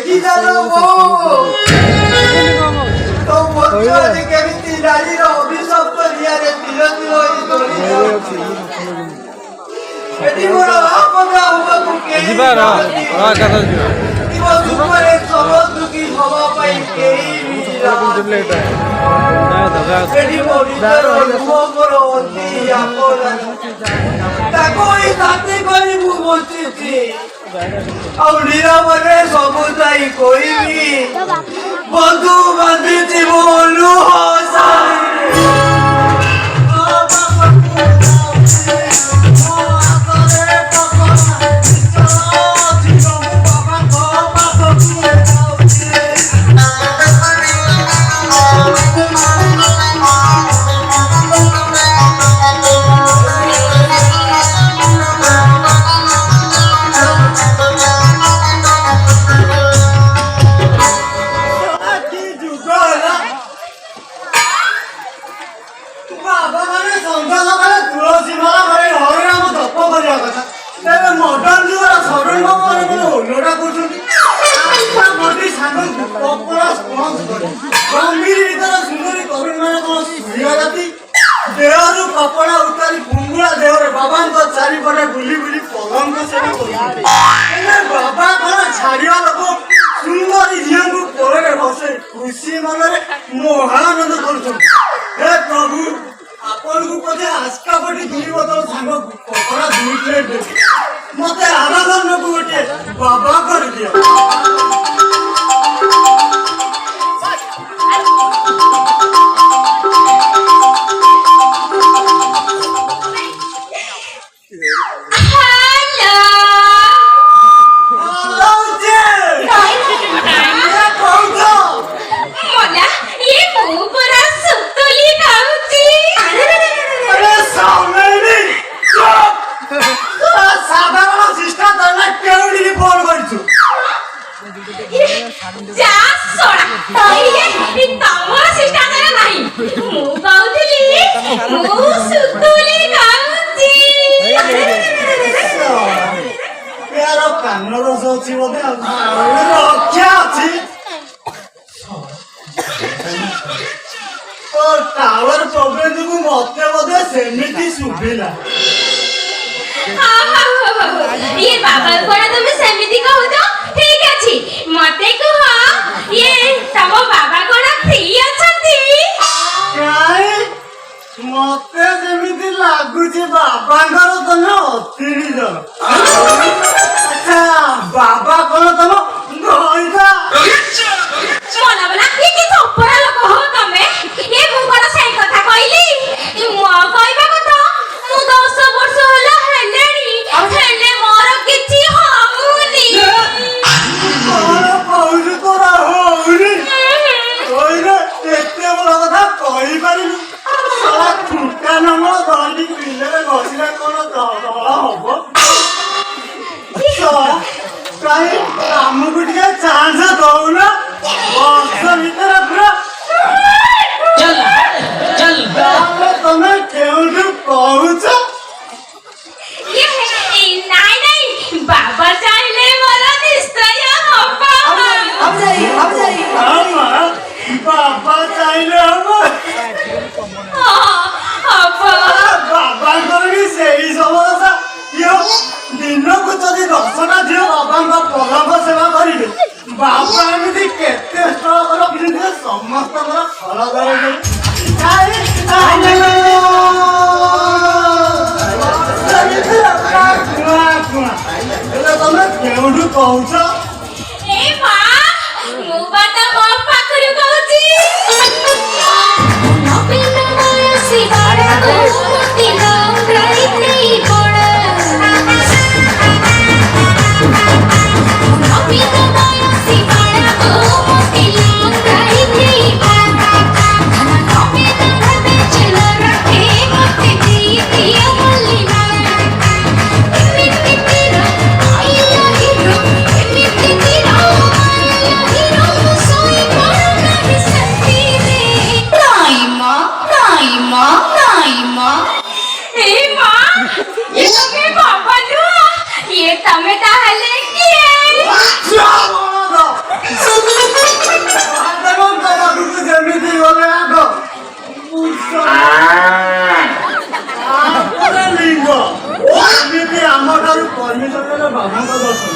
S7: देखी जालो वो तो बच्चों आज केमिति नारी रो अभिशप्त लिया रे तिल तिल ई दोली जाउची एटी मोर आपदा होबा के
S6: ଯିବାର କଥା ଯିବା
S7: दिव सुपरे समस्त की हवा पाई केही भी एटी मोर मोर अति आपदा ताको ई साथी करी मु बचिछि ଆଉ ନିରବରେ ସବୁ ଯାଇ କହିବି ବନ୍ଧୁ ବାନ୍ଧିଛି ମୋ ଲୁହ देहरु कपड़ा उतारी घुंगुला देहर बाबा चारिपटे बुली बुली पलंग सेवा कर बाबा कौन छाड़िया लोक सुंदरी झील को कोरे बसे खुशी मन महानंद कर प्रभु आपण को पदे आस्का पटी दुई बोतल सांग कपड़ा 2 प्लेट दे मते आराधन को गोटे बाबा कर दिया टावर प्रॉब्लम जो मते बोधे सेमिति सुबिला
S11: ये बाबा कोना तुम सेमिति कहू ठीक अछि मते कह ये तम बाबा कोना फ्री अछंती
S7: काई मते जेमिति लागुची बाबांगर तने अतिरी ज अच्छा बाबा कोन तम गइदा
S11: मोना बना ये कि थोपरा लोक हो तमे ये मु कोन सही कथा कहली मो कहबा कथा मु 10 वर्ष होला हेलेनी हेले मोर किछि हमुनी
S7: कोन कहू तोरा होउनी ओइरे एते बड़ कथा कहि पारिनु साला ठुका नम दली बिले बसिला कोन दला हबो काई हमको ଟିକେ चांस दउना बस भीतर पूरा
S5: चल चल
S7: तमे केउठु कहूछ
S11: ये नहीं नहीं बाबा चाहिले मोर निश्चय हबा
S7: अब जाई बाबा चाहिले
S11: हबा
S7: बाबा करबी सेही समस्या यो दिन को जदी 10टा झियो बाबांका पलंग सेवा करिबे बाबा एमिति केते स्थल कर बिजनेस समस्त कर फल करे काई तमे केउठु कहूछ
S11: ए मां मु बात मो पाखरु कहूची नबिन मोर सिगारा को तिलो राइते पड़ नबिन मोर सिगारा को तिलो राइते पड़ नबिन घटे चल रखे मते दी दिया मलिना इमिति तेरा आई लगी रो
S6: परमिशन देले बाबा को दर्शन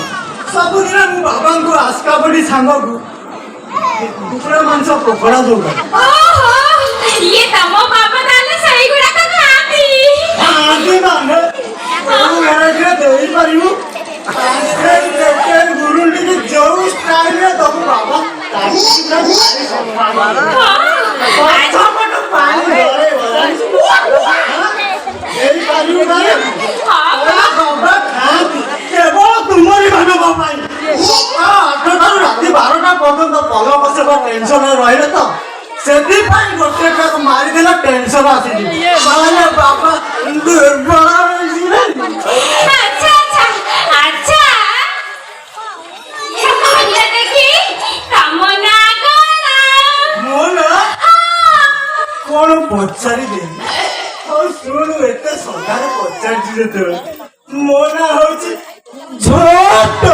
S6: सबुदिन मु बाबा को आस्का बड़ी सांग को कुकुड़ा मांस पकोड़ा जोगा
S11: ओहो ये तम बाबा ताले सही गुडा का खाती
S6: आदि माने तू मेरे के देई परिबु आस्ते के गुरु लिखि जो स्टाइल रे तब बाबा अच्छा मत पानी धरे এই পারিব না বাবা খাতি কেবল তোমারই ভাবে বাবাই আঠারো রাতি 12টা পর্যন্ত পল বসে টেনশন রহিলে তো ସେଥିପାଇଁ ଗୋଟେ ଟ୍ରକ୍ ମାରିଦେଲା ଟେନସନ ଆସିଛି ମାନେ ବାବା ଦୁର୍ବଳ
S11: अच्छा अच्छा अच्छा ये कहले देखी कामना कोना
S6: ମୋ ନା କଣ ପଚାରି ଦେବି ଆଉ ଶୁଣୁ ଏତେ ସଦାରେ ପଚାରିଛି ଯେତେବେଳେ ମୋ ନାଁ ହଉଛି ଝୋଟ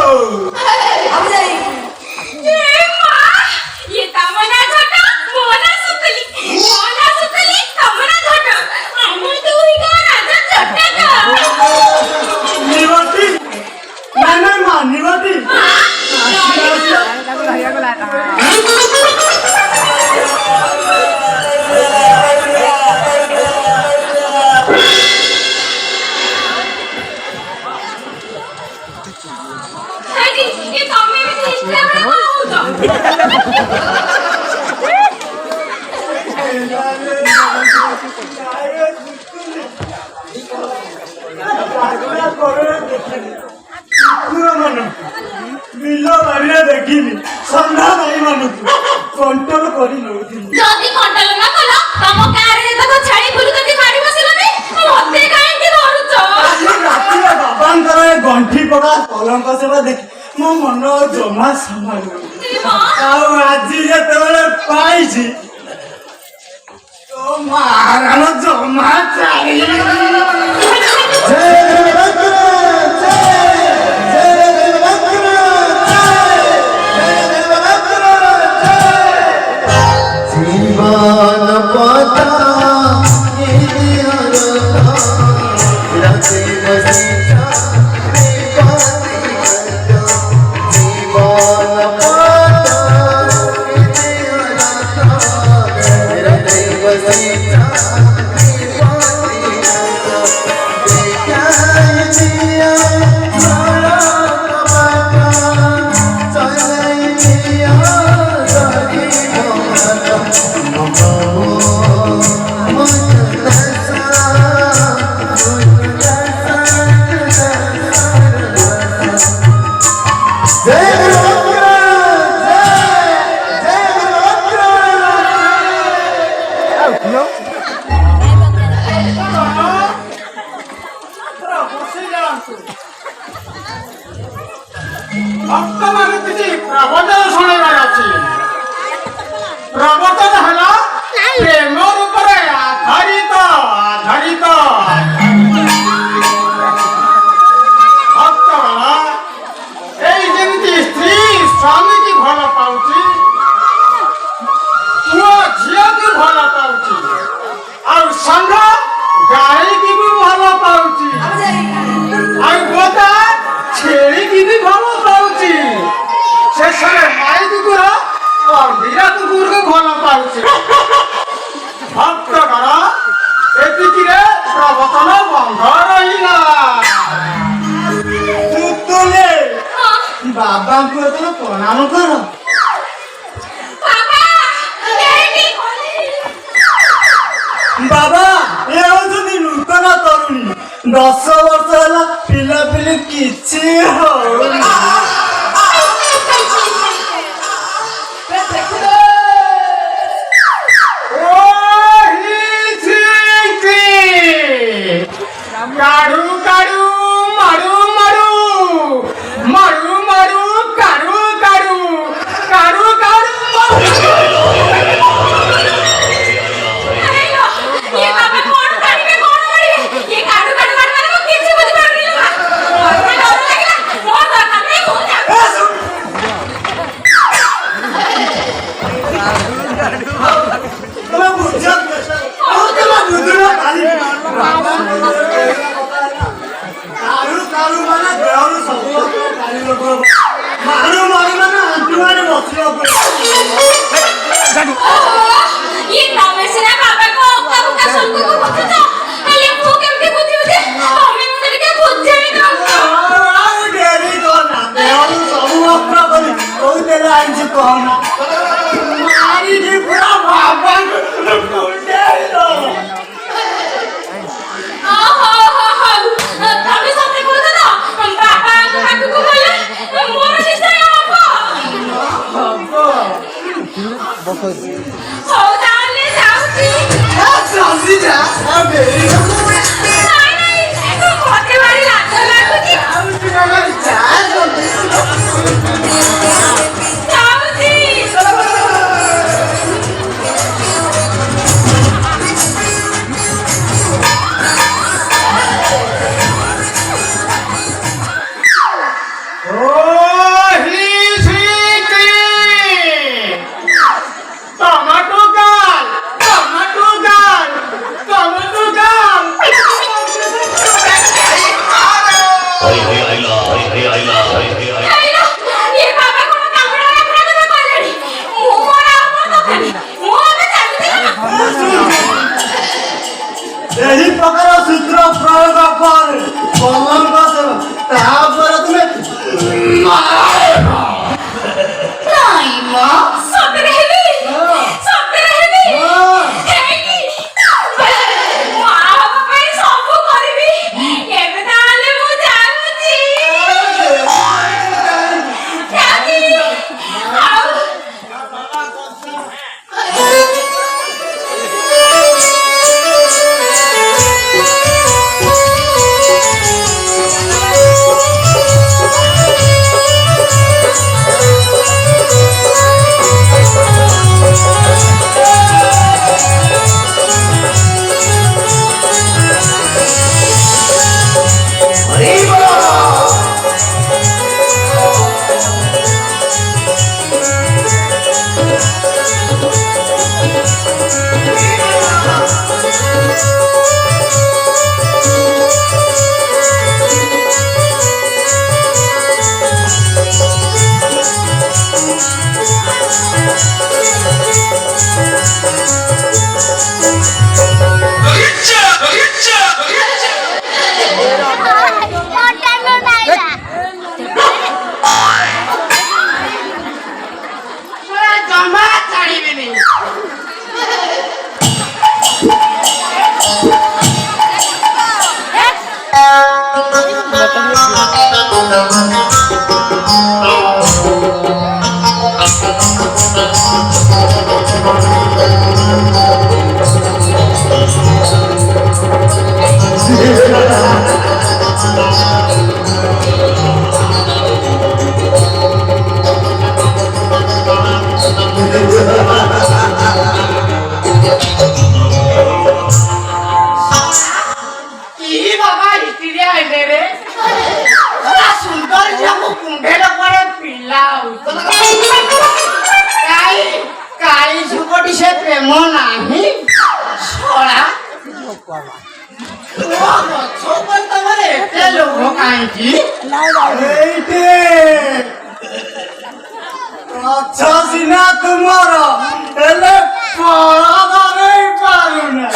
S11: ये मां ये कामना छोटा मोना सुकली कामना छोटा हम तो ही का राजा छोटा का
S6: ନିବାତି ନାଇଁ ମା ନିବାତି
S10: ତାକୁ ଧରିବାକୁ ଲା
S11: ये तमे भी हिस्ट्री में कहू
S6: ବିଲ ବାଡ଼ିରେ ଦେଖିଲି ସନ୍ଧ୍ୟା ଭାଇ ମାନଙ୍କୁ କଣ୍ଟ୍ରୋଲ କରି ନଉଥିଲି
S11: ଯଦି କଣ୍ଟ୍ରୋଲ ନା କଲ ତମ ଗାଁରେ ଯେତକ ଛେଳି ବୁଲୁଛନ୍ତି ମାରି ବସିଲନି ମତେ କାହିଁକି ଧରୁଛ
S6: ଆଜି ରାତିରେ ବାବାଙ୍କର ଏ ଗଣ୍ଠି ପଡା କଲଙ୍କ ସେବା ଦେଖି ମୋ ମନ ଆଉ ଜମା ସମ୍ଭାଳୁନି ଆଉ ଆଜି ଯେତେବେଳେ ପାଇଛି ତ ମାରଣ ଜମା ଚାଲି
S3: প্রবচন হল প্রেমর উপরে আধারিত আধারিত ভক্তগণ এই যেମିତି স্ত্রী স্বামীকে ভাল পাଉଛି পুଅ ଝିଅକୁ ଭଲ ପାଉଛି ଆଉ ଷଣ୍ଢ ଗାଈକି ବି ଭଲ ପାଉଛି ଆଉ ବୋଦା ଛେଳିକି ବି ଭଲ ପାଉଛି ଶେଷରେ ମାଇ କୁକୁର ଅଣ୍ଡିରା କୁକୁରକୁ ଭଲ ପାଉଛି ଭକ୍ତଗଣ ଏତିକିରେ ପ୍ରବଚନ ବନ୍ଧ ରହିଲା
S6: ତୁତୁଲେ ବାବାଙ୍କୁ ଏଥର ପ୍ରଣାମ କର ବାବା ଏ ହଉଛନ୍ତି ନୂତନ ତରୁଣୀ 10 ବର୍ଷ ହେଲା ପିଲାପିଲି କିଛି ହଉନି
S3: কাড়ু কাড়ু মারু মারু মারু মারু কাড়ু কাড়ু কাড়ু কাড়ু
S11: ये बाबा कौन काढ़िबे कौन मारिबे ये काडू काडू मार मारे मो किछि बुझि पारनी ना मते डर लागला मोर दरकार नहीं हो जा
S6: ତମେ ବୁଝ ଆଉ ତମେ ବୁଝିବ କାଲି
S9: लाइन कौन मारी जी पूरा बाबा
S11: ତମେ ସତେ କହୁଛ ତ ବାପାଙ୍କ ପାଖକୁ ଗଲେ ମୋର ନିଶ୍ଚୟ ହବ ହଉ ତାହେଲେ ଯାଉଛି
S9: जल्दी जा
S11: ନାଇଁ ନାଇଁ ମତେ ଭାରି ଲାଜ ଲାଗୁଛି ଯାଉଛି ଆଇଲା ଏ ବାବା କଣ କାମୁଡା ରଖା ଦେବେ କହିଲେଣି ମୁଁ ମୋର ଆଉ କଣ ଦରକାର ମୁଁ ଏବେ ଚାଲୁଛି
S9: यही प्रकार सूत्र प्रयोग कर कलम तापर तुम्हें
S5: ନାଇଁ ମ
S11: ସତରେ ହେବି ସତରେ ହେବି ହେଇକି ମୁଁ ଆମ ପାଇଁ ସବୁ କରିବି ଏବେ ତାହେଲେ ମୁଁ ଯାଉଛି ଆଉ
S9: जमा छाड़बी बाबा हिस्ट्री आइले रे सुंदर जामु कुंढेर पड़े पिला काई झुपटी से प्रेम नाही छोड़ा एते लोग काई अच्छा सिना तुमर हेले पड़ा धरे पारुना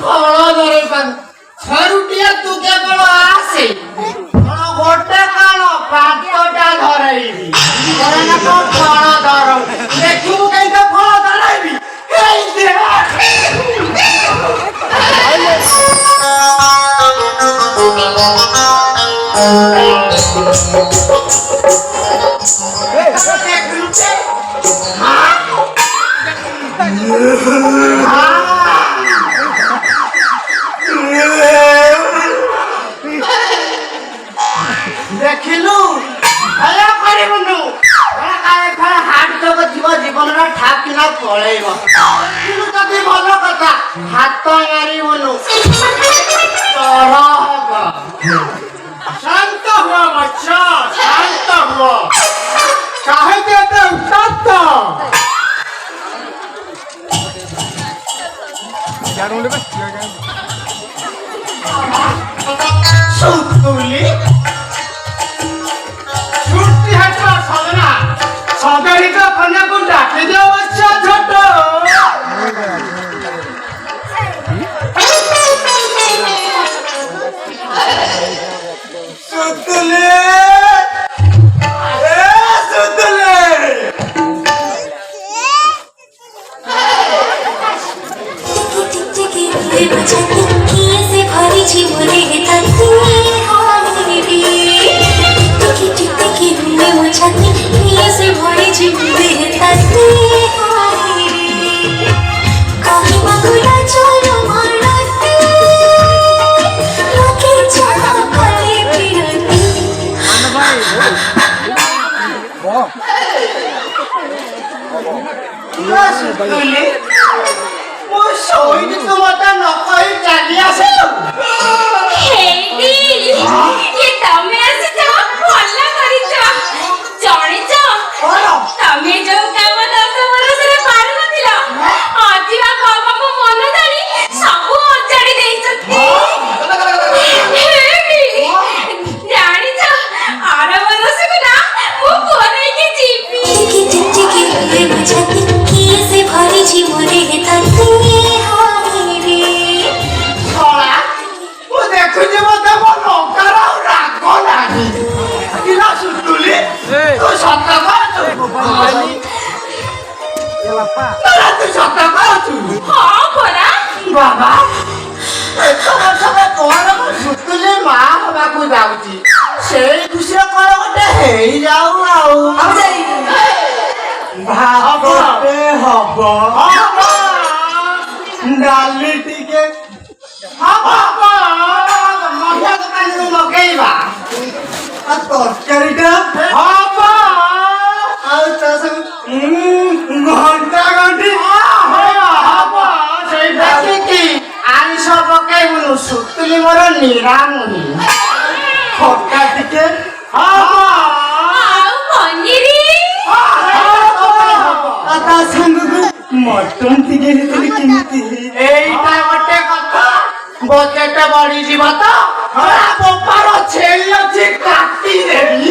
S9: फल धरे पारु छरुटिया तू केवल आसे गोटे कान पातटा धरैबी ना को फल धर देखू कइका फल धरैबी हेई दे देखिलु भला करिबनु हाट तक जीव जीवन ठाक किना पळेइब किनु कति भल कथा हाथ मारिबनु तोर शांत हुआ बच्चा शांत हुआ काहे देते उठत सुतुली छुट्टी हटवा सदना सदरी का कन्या को डाके दो बच्चा छोटो
S11: छाती किए से भरी जीवने ताती हाय रे टिकी टिकी में वो छाती किए से भरी जीवने ताती हाय रे कहीं मगुरा चलो मारते लोके चला करे फिरती
S9: सुतुली ମୋ ଶୋଇନି ତୁ ମତେ ନ କହି ଚାଲି ଆସିଲୁ
S11: ହେଇ ଏ ତମେ ଆସିଛ ଭଲ କରିଛ ଜାଣିଛ ତମେ ଯୋଉ କାମ 10 ବର୍ଷରେ ପାରୁନଥିଲ ଆଜି ବା ବାବାଙ୍କ ମନ ଜାଣି ସବୁ ଅଜାଡ଼ି ଦେଇଛନ୍ତି ଜାଣିଛ ଆର ବର୍ଷକୁ ନା ମୁଁ ପରେଇକି ଯିବି କିଏ ସେ ଭରି ଜୀବନରେ ତାତି ହାୟ ରେ
S9: ଶଳା ମୁଁ ଦେଖୁଛି ମତେ ମୋ ଲଙ୍କାର ଆଉ ରାଗ ନାହିଁ କିଲା ସୁତୁଲି ତୁ ସତ କହୁଛୁ ତୁ ସତ କହୁଛୁ
S11: ହଁ ପରା
S9: ବାବା ଏତେ ବର୍ଷରେ କଣ ମୁଁ ସୁତୁଲି ମା ହବାକୁ ଯାଉଛି ସେଇ ଖୁସିରେ କଣ ଗୋଟେ ହେଇଯାଉ ଆଉ ଭାଗଟେ ହବ ଡାଲି ଟିକେ ହବ ମହିଳା ଦୋକାନରୁ ମଗେଇବା ଆଉ ତରକାରୀଟା ହବ ଆଉ ତା ସବୁ ଘଣ୍ଟା ଘଣ୍ଟି ହବ ସେଇଟା କି ଆଇଁଷ ପକେଇବୁନୁ ସୁତୁଲି ମୋର ନିରାମୁନି ଖଟା ଟିକେ ହବ
S11: ଆଉ ପନିର
S9: ତା ସାଙ୍ଗକୁ ମଟନ ଟିକେ ହେଇଥିଲେ କେମିତି ଏଇଟା ଗୋଟେ କଥା ବଜେଟ ବଢିଯିବ ତ ବୋପାର ଛେଳି ଅଛି କାଟି ଦେବି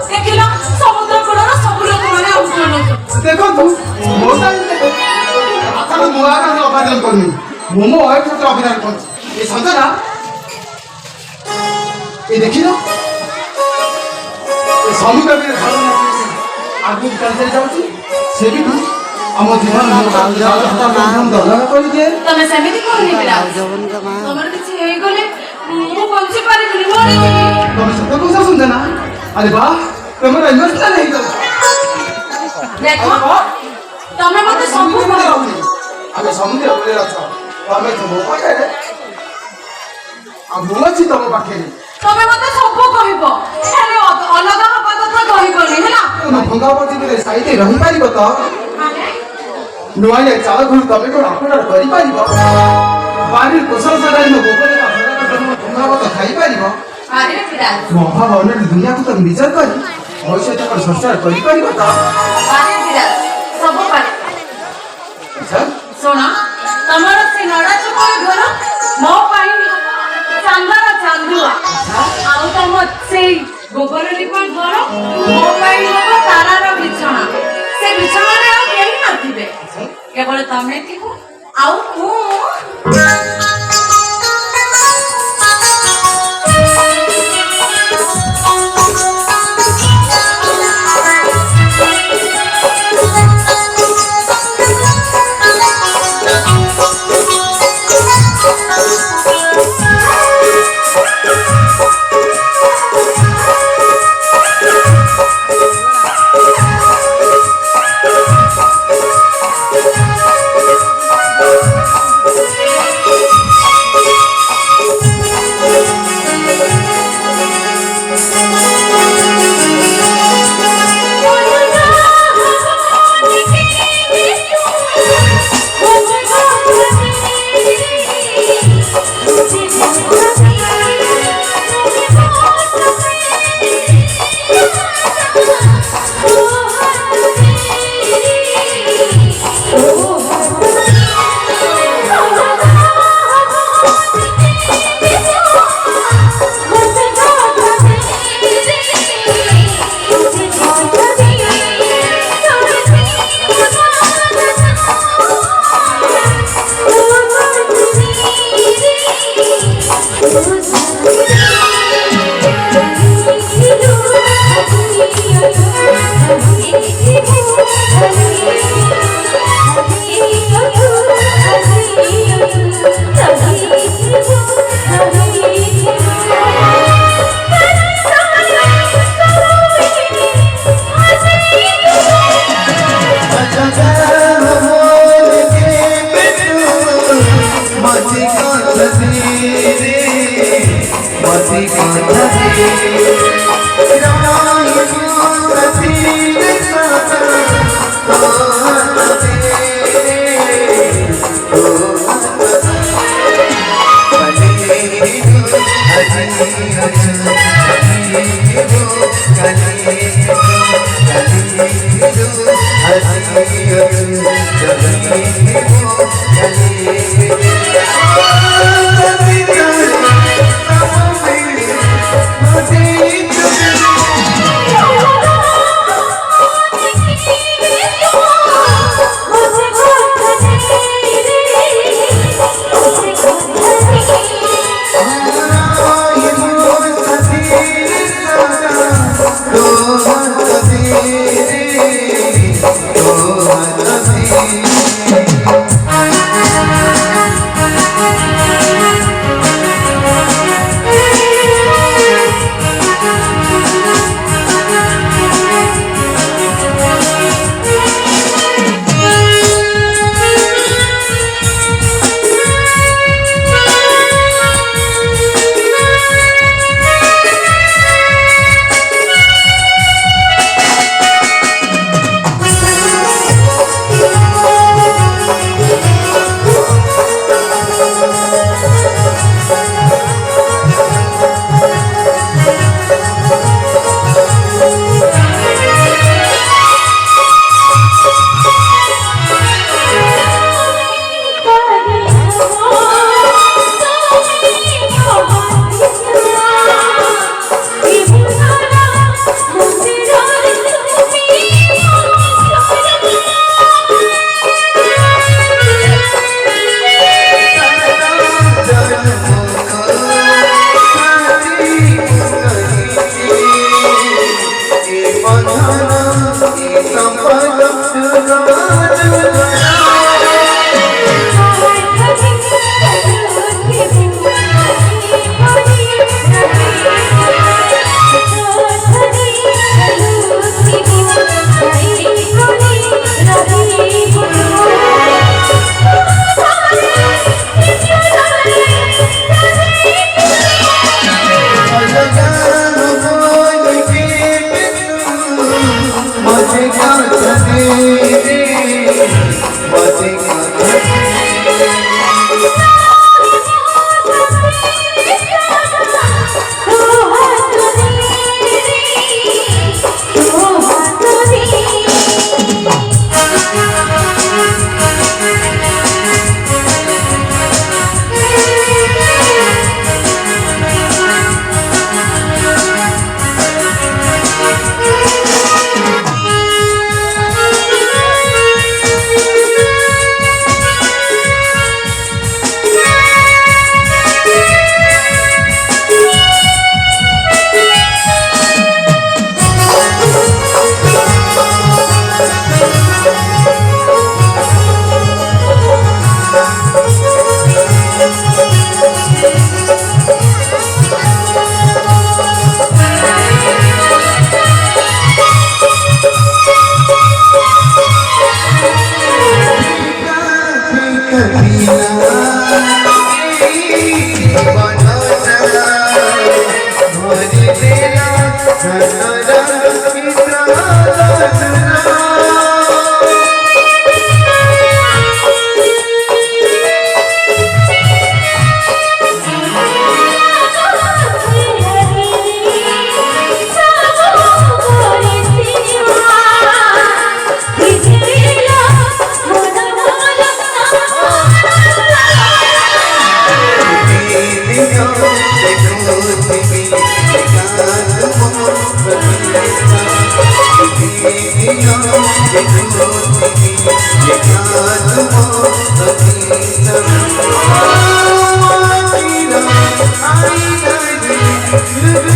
S11: ଦେଖିଲ ସମୁଦ୍ର କୂଳର ସବୁ ଲୋକମାନେ ଆମକୁ
S6: ଦେଖନ୍ତୁ ମୋ ସାଙ୍ଗେ ଆପଣ ନୂଆ କାମ ଅଭିନୟ କରୁନି ମୁଁ ମୋ ୱାଇଫ୍ ସହିତ ଅଭିନୟ କରୁଛି ଏ ସଞ୍ଜନା ଏ ଦେଖିଲ ଏ ସମୁଦ୍ର ଆଗକୁ ଚାଲି ଯାଉଛି ସେଠିଠୁ ଆମ ଜୀବନ ଦର୍ଶନ କରିଦିଏ
S5: ତମେ ସେମିତି କହୁନି ପିଲା ତମର କିଛି ହେଇଗଲେ ମୁଁ ବଞ୍ଚି ପାରିବିନି ମରିଯିବି
S6: ତମେ ସତ କହୁଛ ସଞ୍ଜନା ଆରେ ବାହ ତମର ଇମୋସନାଲ ହେଇଯାଉଛି
S5: ଦେଖ ତମେ ମତେ ସବୁ
S6: ଆମେ ସମୁଦ୍ର କୂଳରେ ଅଛ ତମେ ମୋ ପାଖରେ ଆଉ ମୁଁ ଅଛି ତମ ପାଖରେ
S5: ତମେ ମତେ ସବୁ କହିବ ହେଲେ ଅଲଗା ହବା କଥା କହିବନି ହେଲା
S6: ଭଙ୍ଗା ପଚିରେ ସାଇତେ ରହିପାରିବ ତ ନୂଆ ଚାଳ ଘରୁ ତମେ କଣ ଅପରାଧ କରିପାରିବ ବାରିର କୁଶଳ ସଦାଇ ମୋ ଗୋପରେ ଭଙ୍ଗାବତ ଖାଇପାରିବ
S5: ଆରେ ପିଲା
S6: ମୋ ଅଭାବ ଅନେକ ଦୁନିଆକୁ ତମେ ନିଜର କରି ଭବିଷ୍ୟତ କଣ ସଂସ୍କାର କରିପାରିବ ତ
S5: ଆରେ ପିଲା ସବୁ ପାରେ ଶୁଣ ତମର ସେ ନଡ଼ା ଚୋପର ଘର ମୋ ପାଇଁ ଚାନ୍ଦର ଚାନ୍ଦୁଆ ଆଉ ତମ ସେଇ ଗୋବର ଲିପା ଘର ମୋ ପାଇଁ ହବ ତାରାର ବିଛଣା ସେ ବିଛଣାରେ ଆଉ କେହି ନଥିବେ କେବଳ ତମେ ଥିବ ଆଉ ମୁଁ
S2: मती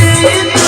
S2: I